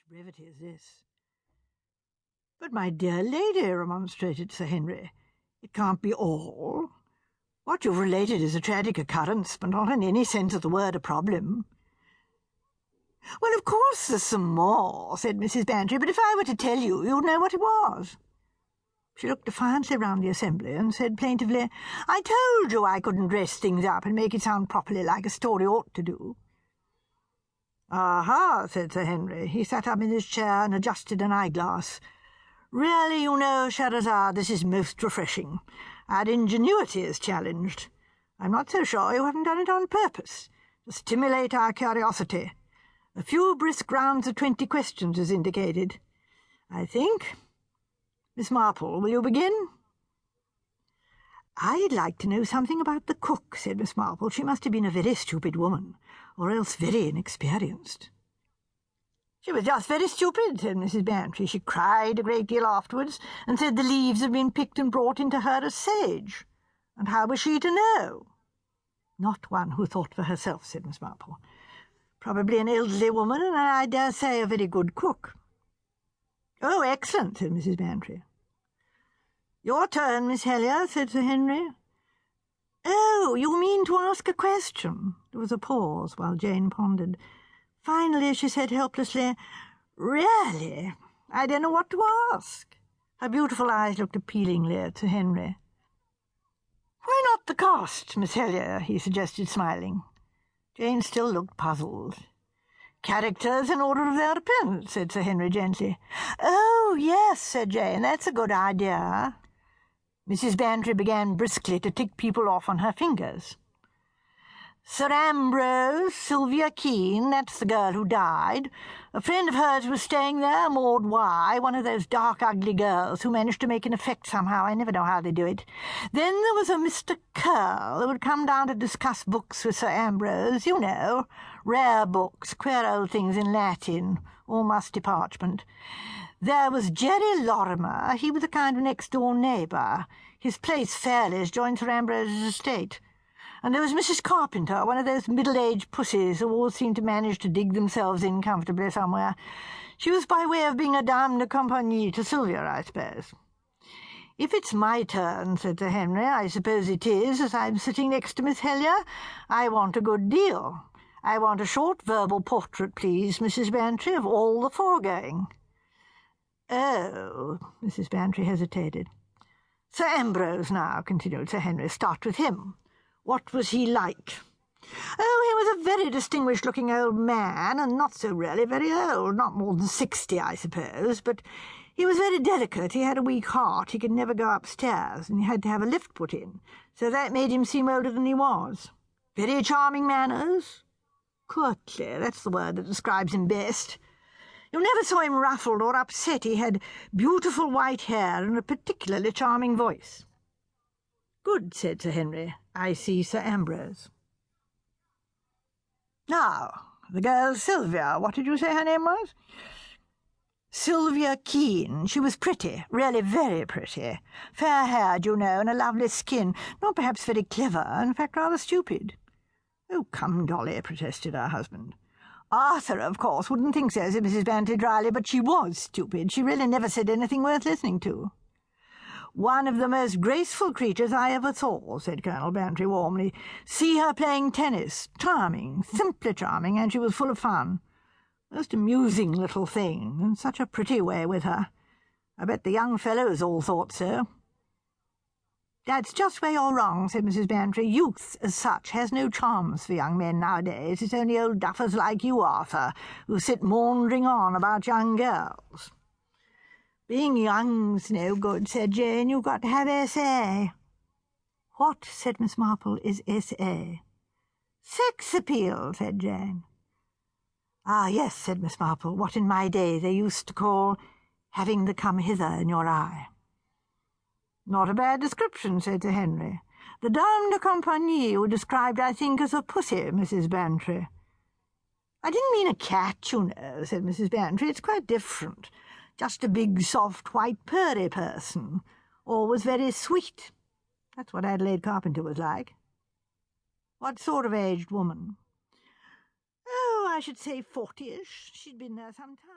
such brevity as this. "But, my dear lady," remonstrated Sir Henry, "it can't be all. What you've related is a tragic occurrence, but not in any sense of the word a problem." "Well, of course there's some more," said Mrs. Bantry, "but if I were to tell you, you'd know what it was." She looked defiantly round the assembly and said plaintively, "I told you I couldn't dress things up and make it sound properly like a story ought to do." "Aha," said Sir Henry. He sat up in his chair and adjusted an eyeglass. "Really, you know, Scheherazade, this is most refreshing. Our ingenuity is challenged. I'm not so sure you haven't done it on purpose, to stimulate our curiosity. A few brisk rounds of 20 questions is indicated. I think. Miss Marple, will you begin?" "I'd like to know something about the cook," said Miss Marple. "She must have been a very stupid woman, or else very inexperienced." "She was just very stupid," said Mrs. Bantry. "She cried a great deal afterwards, and said the leaves had been picked and brought into her as sage. And how was she to know?" "Not one who thought for herself," said Miss Marple. "Probably an elderly woman, and I dare say a very good cook." "Oh, excellent," said Mrs. Bantry. "Your turn, Miss Helier," said Sir Henry. "Oh, you mean to ask a question?" There was a pause while Jane pondered. Finally she said helplessly, "Really, I don't know what to ask." Her beautiful eyes looked appealingly at Sir Henry. "Why not the cast, Miss Helier?" he suggested, smiling. Jane still looked puzzled. "Characters in order of their appearance," said Sir Henry gently. "Oh, yes," said Jane, "that's a good idea." Mrs. Bantry began briskly to tick people off on her fingers. "Sir Ambrose, Sylvia Keene, that's the girl who died. A friend of hers was staying there, Maud Y., one of those dark, ugly girls who managed to make an effect somehow. I never know how they do it. Then there was a Mr. Curl, who would come down to discuss books with Sir Ambrose, you know, rare books, queer old things in Latin, all musty parchment. There was Jerry Lorimer. He was a kind of next-door neighbour. His place, Fairley's, joined Sir Ambrose's estate. And there was Mrs. Carpenter, one of those middle-aged pussies who all seemed to manage to dig themselves in comfortably somewhere. She was by way of being a dame de compagnie to Sylvia, I suppose." "If it's my turn," said Sir Henry, "I suppose it is, as I'm sitting next to Miss Helier. I want a good deal. I want a short verbal portrait, please, Mrs. Bantry, of all the foregoing." "Oh," Mrs. Bantry hesitated. "Sir Ambrose, now," continued Sir Henry. "Start with him. What was he like?" "Oh, he was a very distinguished-looking old man, and not so really very old, not more than 60, I suppose, but he was very delicate. He had a weak heart. He could never go upstairs, and he had to have a lift put in, so that made him seem older than he was. Very charming manners. Courtly, that's the word that describes him best. You never saw him ruffled or upset. He had beautiful white hair and a particularly charming voice." "Good," said Sir Henry. "I see Sir Ambrose." "Now, the girl Sylvia, what did you say her name was?" "Sylvia Keene. She was pretty, really very pretty. Fair-haired, you know, and a lovely skin. Not perhaps very clever, in fact rather stupid." "Oh, come, Dolly," protested her husband. "Arthur, of course, wouldn't think so," said Mrs. Bantry dryly, "but she was stupid. She really never said anything worth listening to." "One of the most graceful creatures I ever saw," said Colonel Bantry warmly. "See her playing tennis. Charming, simply charming, and she was full of fun. Most amusing little thing, and such a pretty way with her. I bet the young fellows all thought so." "That's just where you're wrong," said Mrs. Bantry. "Youth, as such, has no charms for young men nowadays. It's only old duffers like you, Arthur, who sit maundering on about young girls." "Being young's no good," said Jane. "You've got to have S.A." "What," said Miss Marple, "is S.A.?" "Sex appeal," said Jane. "Ah, yes," said Miss Marple, "what in my day they used to call having the come hither in your eye." "Not a bad description," said Sir Henry. "The dame de compagnie you described, I think, as a pussy, Mrs. Bantry." "I didn't mean a cat, you know," said Mrs. Bantry. "It's quite different. Just a big, soft, white, purry person. Always very sweet. That's what Adelaide Carpenter was like." "What sort of aged woman?" "Oh, I should say 40-ish. She'd been there some time."